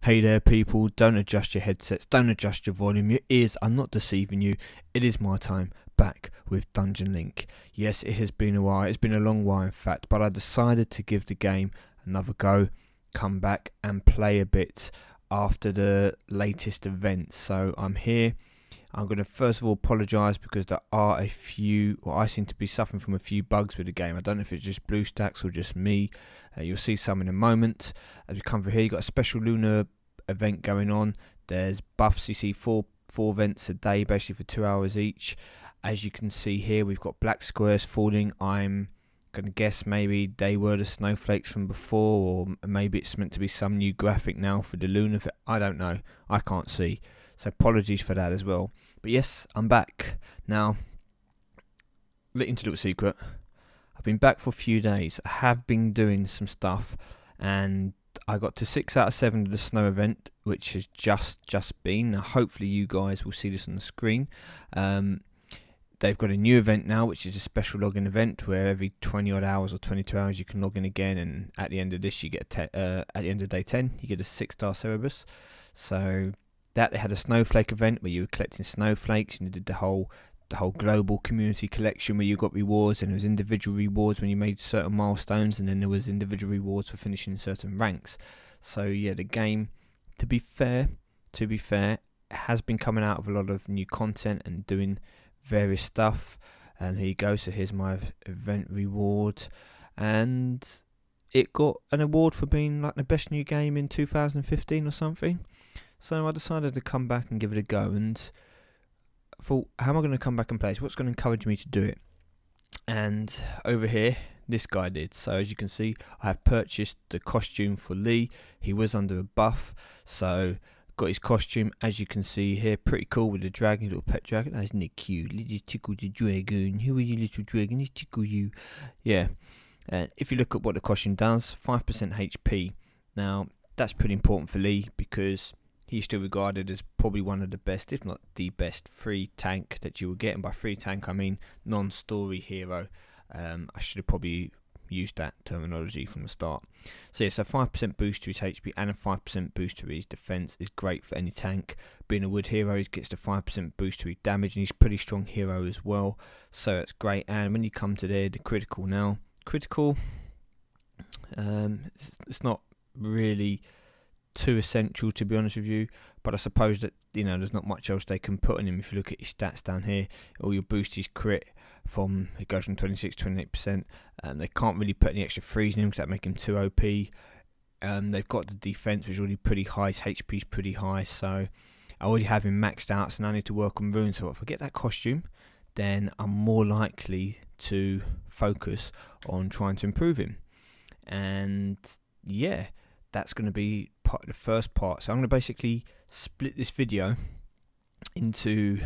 Hey there people, don't adjust your headsets, don't adjust your volume, your ears are not deceiving you. It is MyTyme, back with Dungeon Link. Yes, it has been a while, it's been a long while in fact, but I decided to give the game another go, come back and play a bit after the latest events. So I'm here. I'm going to first of all apologise because there are a few, or I seem to be suffering from a few bugs with the game. I don't know if it's just BlueStacks or just me. You'll see some in a moment. As we come through here, you've got a special lunar event going on. There's buffs. You see four events a day, basically for 2 hours each. As you can see here, we've got black squares falling. I'm going to guess maybe they were the snowflakes from before, or maybe it's meant to be some new graphic now for the lunar. I don't know. I can't see. So apologies for that as well. But yes, I'm back. Now, into a little secret. I've been back for a few days. I have been doing some stuff, and I got to 6 out of 7 of the snow event, which has just been. Now, hopefully you guys will see this on the screen. They've got a new event now, which is a special login event where every 20 odd hours or 22 hours you can log in again, and at the end of this you get at the end of day 10 you get a 6-star Cerebus. So that they had a snowflake event where you were collecting snowflakes, and you did the whole global community collection where you got rewards, and there was individual rewards when you made certain milestones, and then there was individual rewards for finishing certain ranks. So yeah, the game, to be fair, has been coming out with a lot of new content and doing various stuff. And here you go. So here's my event reward, and it got an award for being like the best new game in 2015 or something. So I decided to come back and give it a go, and I thought, how am I going to come back and play this? What's going to encourage me to do it? And over here, this guy did. So as you can see, I have purchased the costume for Lee. He was under a buff, so got his costume, as you can see here, pretty cool with the dragon, little pet dragon. Oh, isn't it cute? Little tickle the dragon. Who are you, little dragon? Let's tickle you. Yeah. If you look at what the costume does, 5% HP. Now, that's pretty important for Lee because he's still regarded as probably one of the best, if not the best, free tank that you will get. And by free tank, I mean non-story hero. I should have probably used that terminology from the start. So yeah, so 5% boost to his HP and a 5% boost to his defense is great for any tank. Being a wood hero, he gets the 5% boost to his damage, and he's a pretty strong hero as well. So it's great. And when you come to the critical now, it's not really too essential, to be honest with you, but I suppose that, you know, there's not much else they can put on him. If you look at his stats down here, or you'll boost his crit from, it goes from 26 to 28%. They can't really put any extra freeze in him because that make him too OP. They've got the defense, which is already pretty high. His HP is pretty high, so I already have him maxed out. So now I need to work on runes. So if I get that costume, then I'm more likely to focus on trying to improve him. And yeah, that's going to be the first part. So I'm going to basically split this video into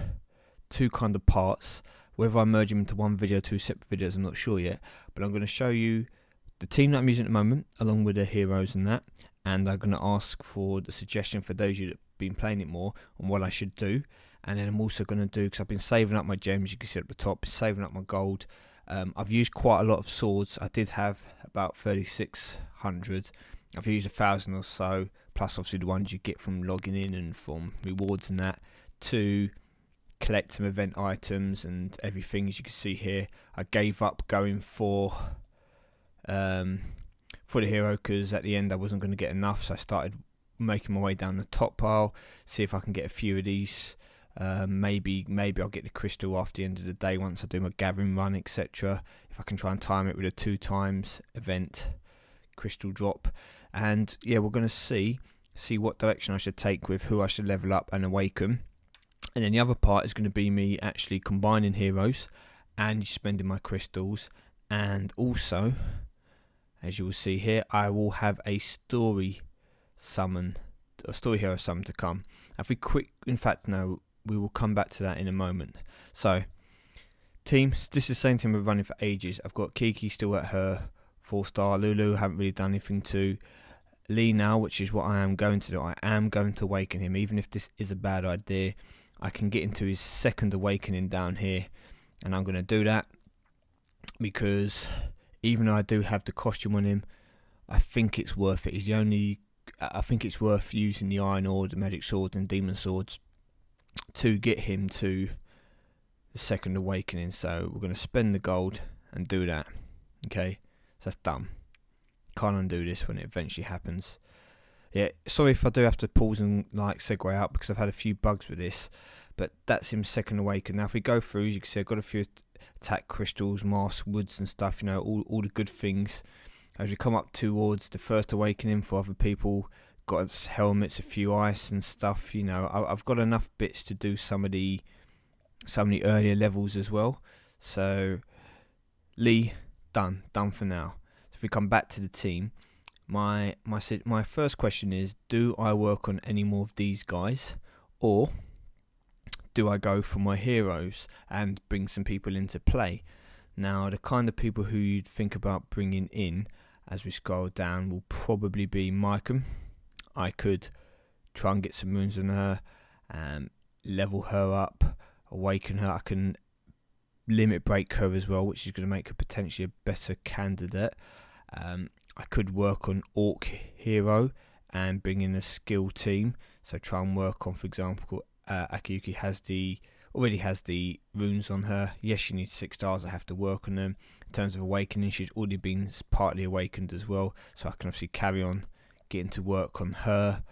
two kind of parts. Whether I merge them into one video, two separate videos, I'm not sure yet. But I'm going to show you the team that I'm using at the moment, along with the heroes and that. And I'm going to ask for the suggestion for those of you that have been playing it more on what I should do. And then I'm also going to do, because I've been saving up my gems, you can see at the top, saving up my gold. I've used quite a lot of swords. I did have about 3,600. I've used 1,000 or so, plus obviously the ones you get from logging in and from rewards and that, to collect some event items and everything. As you can see here, I gave up going for the hero because at the end I wasn't going to get enough, so I started making my way down the top pile, see if I can get a few of these. Maybe I'll get the crystal after the end of the day once I do my gathering run, etc. If I can try and time it with a 2 times event crystal drop. And yeah, we're going to see what direction I should take with who I should level up and awaken. And then the other part is going to be me actually combining heroes and spending my crystals. And also, as you will see here, I will have a story hero summon to come. We will come back to that in a moment. So, teams, this is the same team we're running for ages. I've got Kiki still at her 4-star. Lulu, haven't really done anything to. Lee now, which is what I am going to do. I am going to awaken him, even if this is a bad idea. I can get into his second awakening down here, and I'm going to do that because even though I do have the costume on him, I think it's worth it. He's the only I think it's worth using the Iron Ore, the Magic Sword and Demon Swords to get him to the second awakening. So we're going to spend the gold and do that. Okay, so that's done. Can't undo this when it eventually happens. Yeah, sorry if I do have to pause and like segue out because I've had a few bugs with this, but that's him second awaken. Now if we go through, as you can see, I've got a few attack crystals, mask woods and stuff, you know, all the good things. As we come up towards the first awakening for other people, got helmets, a few ice and stuff, you know, I've got enough bits to do some of the earlier levels as well. So Lee, done for now. So if we come back to the team, my first question is, do I work on any more of these guys, or do I go for my heroes and bring some people into play? Now, the kind of people who you'd think about bringing in as we scroll down will probably be MyTyme. I could try and get some runes on her, level her up, awaken her. I can limit break her as well, which is going to make her potentially a better candidate. I could work on Orc hero and bring in a skill team. So try and work on, for example, Akiyuki already has the runes on her. Yes, she needs 6 stars. I have to work on them. In terms of awakening, she's already been partly awakened as well, so I can obviously carry on getting to work on her.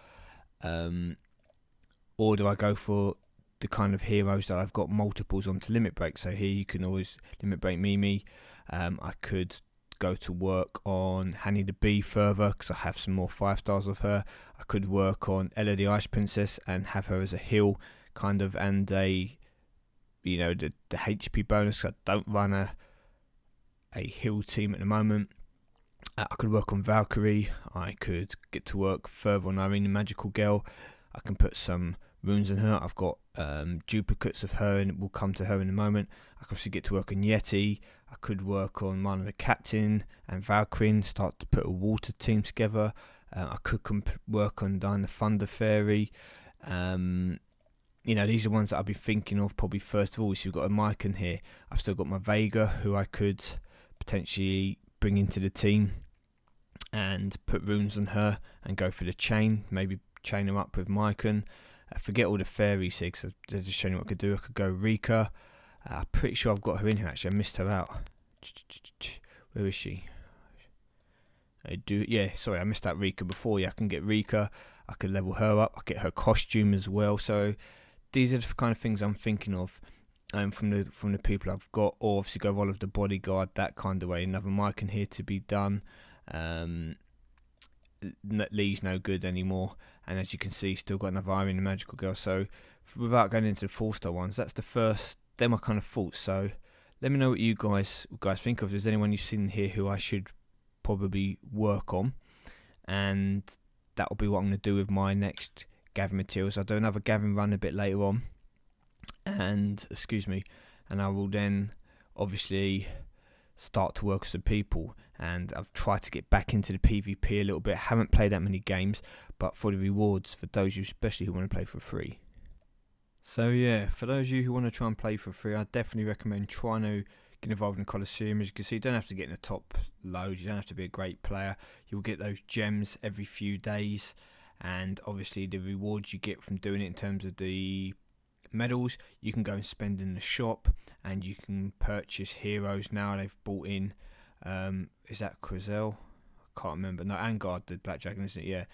Or do I go for the kind of heroes that I've got multiples on to limit break? So here you can always limit break Mimi. I could go to work on Hanny the Bee further because I have some more 5 stars of her. I could work on Ella the Ice Princess and have her as a heal kind of, and a, you know, the HP bonus. I don't run a heal team at the moment. I could work on Valkyrie. I could get to work further on Irene the Magical Girl. I can put some runes in her. I've got duplicates of her, and we'll come to her in a moment. I could also get to work on Yeti. I could work on Mana the Captain and Valkyrie and start to put a water team together. I could work on Dying the Thunder Fairy. You know, these are ones that I've been thinking of probably first of all. So you've got a Mycon here. I've still got my Vega, who I could potentially bring into the team and put runes on her and go for the chain. Maybe chain them up with Mycon. Forget all the fairies here because they're just showing you what I could do. I could go Rika. I'm pretty sure I've got her in here actually. I missed her out. Where is she? I missed out Rika before. Yeah, I can get Rika. I could level her up. I get her costume as well. So these are the kind of things I'm thinking of from the people I've got. Or obviously go Olive the Bodyguard, that kind of way. Another mic in here to be done. Lee's no good anymore, and as you can see, still got another Irene the Magical Girl. So without going into the 4-star ones, that's the first. They're my kind of thoughts. So let me know what you guys think of. If there's anyone you've seen here who I should probably work on, and that will be what I'm going to do with my next gathering materials. I'll do another gathering run a bit later on, and I will then obviously start to work with some people. And I've tried to get back into the PvP a little bit. Haven't played that many games, but for the rewards, for those of you especially who want to play for free. So yeah, for those of you who want to try and play for free, I definitely recommend trying to get involved in the Coliseum. As you can see, you don't have to get in the top load. You don't have to be a great player. You'll get those gems every few days, and obviously the rewards you get from doing it in terms of the medals, you can go and spend in the shop, and you can purchase heroes. Now they've brought in, is that Crizel? I can't remember. No, Angard, the Black Dragon, isn't it? Yeah.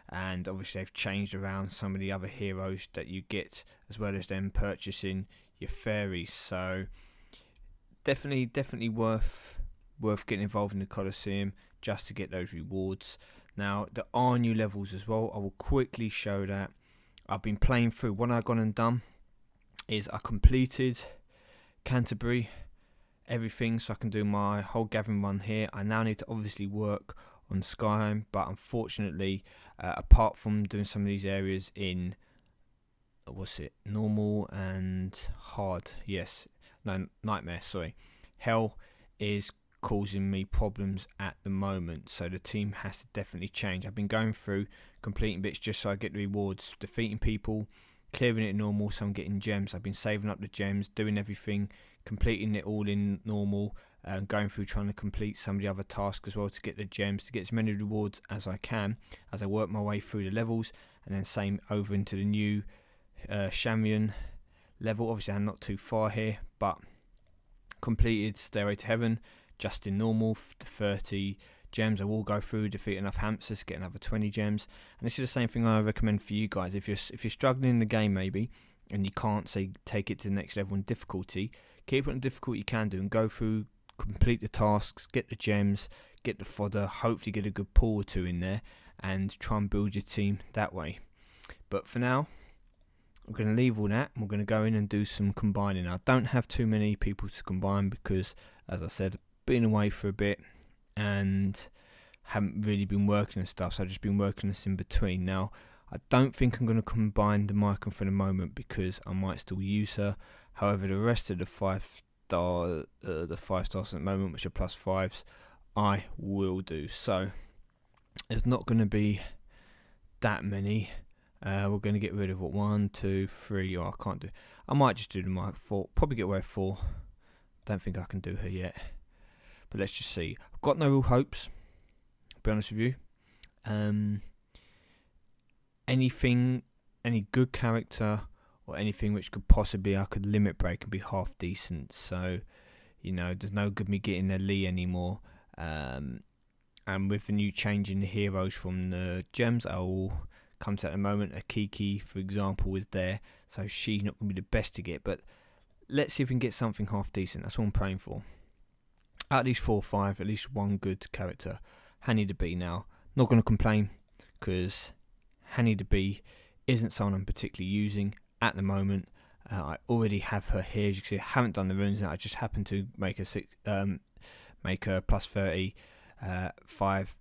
And obviously they've changed around some of the other heroes that you get, as well as them purchasing your fairies. So definitely worth getting involved in the Coliseum just to get those rewards. Now there are new levels as well. I will quickly show that. I've been playing through. What I've gone and done is I completed Canterbury, everything, so I can do my whole gathering run here. I now need to obviously work on Skyrim, but unfortunately, apart from doing some of these areas in normal and hard, nightmare, hell is causing me problems at the moment, so the team has to definitely change. I've been going through completing bits just so I get the rewards, defeating people, clearing it normal, so I'm getting gems. I've been saving up the gems, doing everything, completing it all in normal, going through trying to complete some of the other tasks as well to get the gems, to get as many rewards as I can as I work my way through the levels, and then same over into the new Shamian level. Obviously I'm not too far here, but completed Stairway to Heaven just in normal, 30 gems. I will go through, defeat enough hamsters, get another 20 gems. And this is the same thing I recommend for you guys. If you're struggling in the game maybe, and you can't say take it to the next level in difficulty, keep it on difficulty you can do, and go through, complete the tasks, get the gems, get the fodder, hopefully get a good pull or two in there, and try and build your team that way. But for now, I'm going to leave all that, and we're going to go in and do some combining. I don't have too many people to combine because, as I said, been away for a bit and haven't really been working and stuff, so I've just been working this in between. Now, I don't think I'm going to combine the Mythyme for the moment because I might still use her. However, the rest of the 5-star, the 5 stars at the moment, which are +5s, I will do. So there's not going to be that many. We're going to get rid of what, 1, 2, 3. I can't do. I might just do the Mark 4. Probably get away with 4. Don't think I can do her yet. But let's just see. I've got no real hopes, to be honest with you. Any good character or anything which could possibly I could limit break and be half decent. So, you know, there's no good me getting a Lee anymore. And with the new change in the heroes from the gems, I will come to at the moment. A Kiki, for example, is there, so she's not going to be the best to get. But let's see if we can get something half decent. That's what I'm praying for. At least 4 or 5, at least one good character. Hanny the Bee now. Not going to complain because Hanny the Bee isn't someone I'm particularly using at the moment. I already have her here. As you can see, I haven't done the runes yet. I just happened to make her make her +30, 5.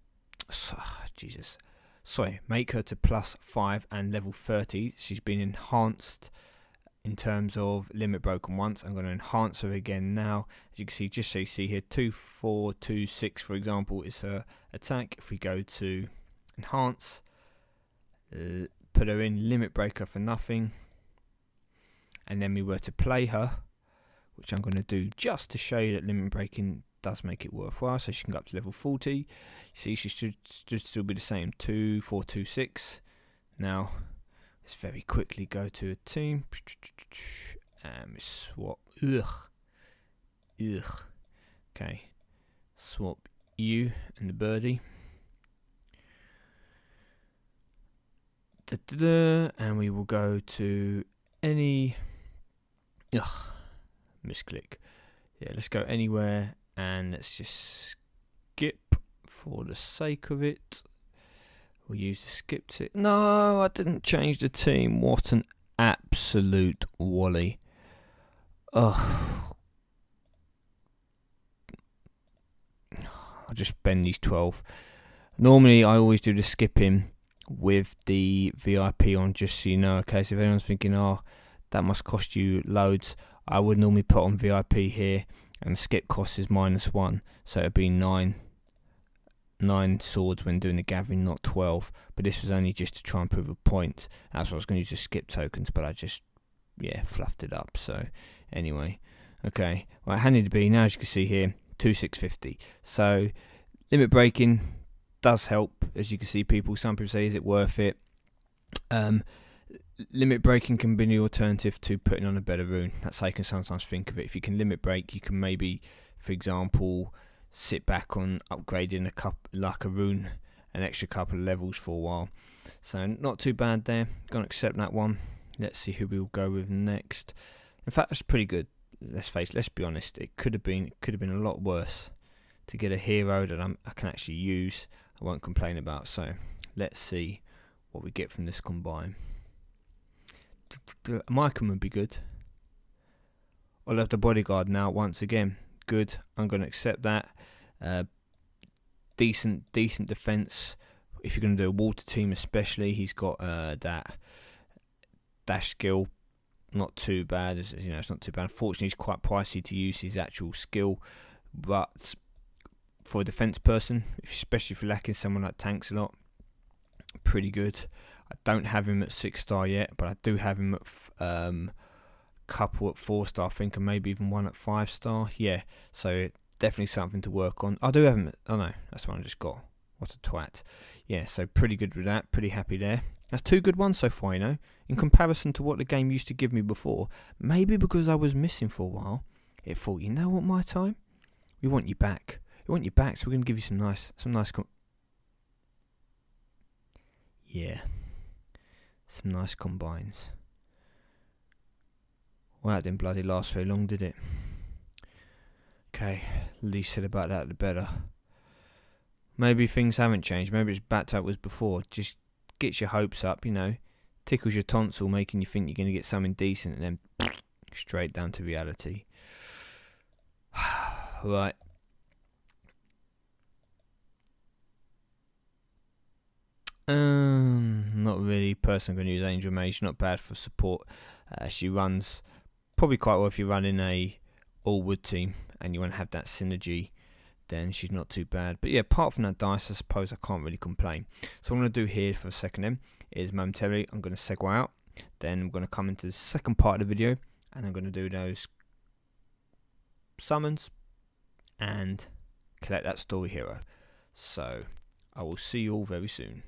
Jesus. Sorry, make her to +5 and level 30. She's been enhanced in terms of limit broken once. I'm going to enhance her again now. As you can see, just so you see here, 2, 4, 2, 6, for example, is her attack. If we go to enhance, put her in limit breaker for nothing, and then we were to play her, which I'm going to do just to show you that limit breaking does make it worthwhile. So she can go up to level 40. You see, she should still be the same. 2, 4, 2, 6. Now let's very quickly go to a team and swap. Okay, swap you and the birdie. And we will go to any. Misclick. Yeah, let's go anywhere and let's just skip for the sake of it. We'll use the skip tick. No, I didn't change the team. What an absolute wally. I'll just bend these 12. Normally, I always do the skipping with the VIP on, just so you know. Okay, so if anyone's thinking, oh, that must cost you loads, I would normally put on VIP here, and the skip cost is -1, so it'd be 9 swords when doing the gathering, not 12. But this was only just to try and prove a point. That's what I was going to use the skip tokens, but I just fluffed it up. So anyway, okay, right, Handy to be now, as you can see here, 2650. So limit breaking does help, as you can see. Some people say, is it worth it? Limit breaking can be the alternative to putting on a better rune. That's how you can sometimes think of it. If you can limit break, you can maybe, for example, sit back on upgrading a rune, an extra couple of levels for a while. So not too bad there. Gonna accept that one. Let's see who we'll go with next. In fact, that's pretty good. Let's be honest. It could have been a lot worse. To get a hero that I can actually use, I won't complain about. So let's see what we get from this combine. Mythyme would be good. I'll have the bodyguard now once again. Good. I'm going to accept that. Decent defense. If you're going to do a water team, especially, he's got that dash skill. Not too bad. It's not too bad. Unfortunately, it's quite pricey to use his actual skill, but for a defense person, especially if you're lacking someone that tanks a lot, pretty good. I don't have him at 6-star yet, but I do have him at couple at 4-star, I think, and maybe even one at 5-star. Yeah, so definitely something to work on. I do have him. Oh no, that's one I just got. What a twat. Yeah, so pretty good with that. Pretty happy there. That's 2 good ones so far, you know. In comparison to what the game used to give me before. Maybe because I was missing for a while. It thought, you know what, MyTyme? We want you back. We want you back, so we're going to give you some nice yeah. Some nice combines. Well, that didn't bloody last very long, did it? Okay, least said about that, the better. Maybe things haven't changed. Maybe it's back to how it was before. Just gets your hopes up, you know. Tickles your tonsil, making you think you're going to get something decent, and then straight down to reality. Right. Not really. Person going to use Angel Mage. Not bad for support. She runs probably quite well if you're running a all-wood team and you want to have that synergy. Then she's not too bad. But yeah, apart from that dice, I suppose I can't really complain. So what I'm going to do here for a second then is momentarily I'm going to segue out. Then I'm going to come into the second part of the video and I'm going to do those summons and collect that story hero. So I will see you all very soon.